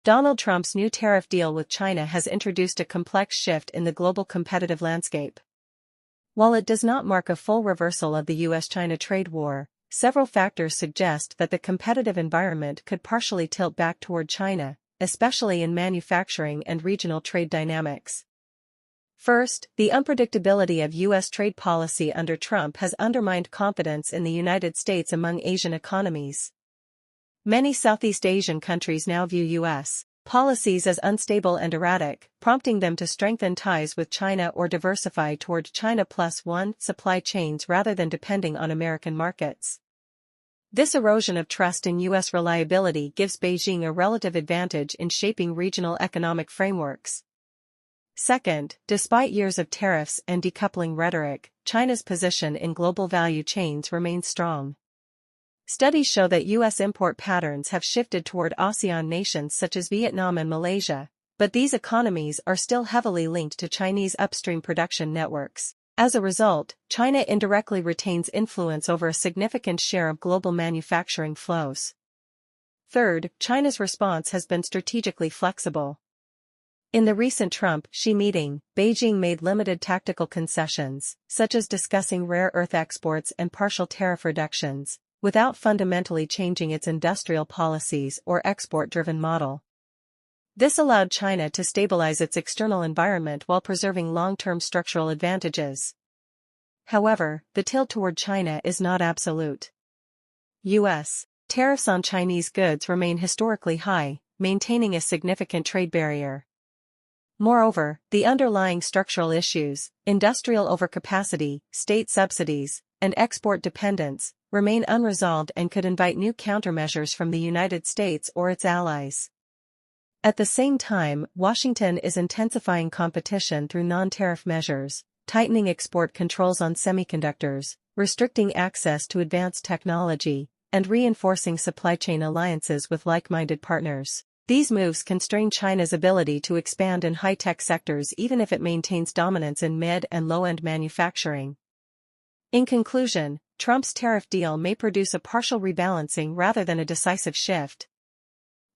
Donald Trump's new tariff deal with China has introduced a complex shift in the global competitive landscape. While it does not mark a full reversal of the US-China trade war, several factors suggest that the competitive environment could partially tilt back toward China, especially in manufacturing and regional trade dynamics. First, the unpredictability of U.S. trade policy under Trump has undermined confidence in the United States among Asian economies. Many Southeast Asian countries now view U.S. policies as unstable and erratic, prompting them to strengthen ties with China or diversify toward China Plus One supply chains rather than depending on American markets. This erosion of trust in U.S. reliability gives Beijing a relative advantage in shaping regional economic frameworks. Second, despite years of tariffs and decoupling rhetoric, China's position in global value chains remains strong. Studies show that U.S. import patterns have shifted toward ASEAN nations such as Vietnam and Malaysia, but these economies are still heavily linked to Chinese upstream production networks. As a result, China indirectly retains influence over a significant share of global manufacturing flows. Third, China's response has been strategically flexible. In the recent Trump-Xi meeting, Beijing made limited tactical concessions, such as discussing rare earth exports and partial tariff reductions, without fundamentally changing its industrial policies or export-driven model. This allowed China to stabilize its external environment while preserving long-term structural advantages. However, the tilt toward China is not absolute. U.S. tariffs on Chinese goods remain historically high, maintaining a significant trade barrier. Moreover, the underlying structural issues, industrial overcapacity, state subsidies, and export dependence, remain unresolved and could invite new countermeasures from the United States or its allies. At the same time, Washington is intensifying competition through non-tariff measures, tightening export controls on semiconductors, restricting access to advanced technology, and reinforcing supply chain alliances with like-minded partners. These moves constrain China's ability to expand in high-tech sectors even if it maintains dominance in mid- and low-end manufacturing. In conclusion, Trump's tariff deal may produce a partial rebalancing rather than a decisive shift.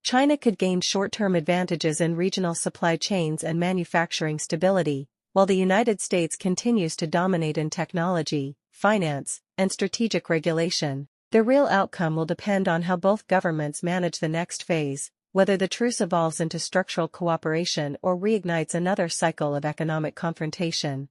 China could gain short-term advantages in regional supply chains and manufacturing stability, while the United States continues to dominate in technology, finance, and strategic regulation. The real outcome will depend on how both governments manage the next phase, whether the truce evolves into structural cooperation or reignites another cycle of economic confrontation.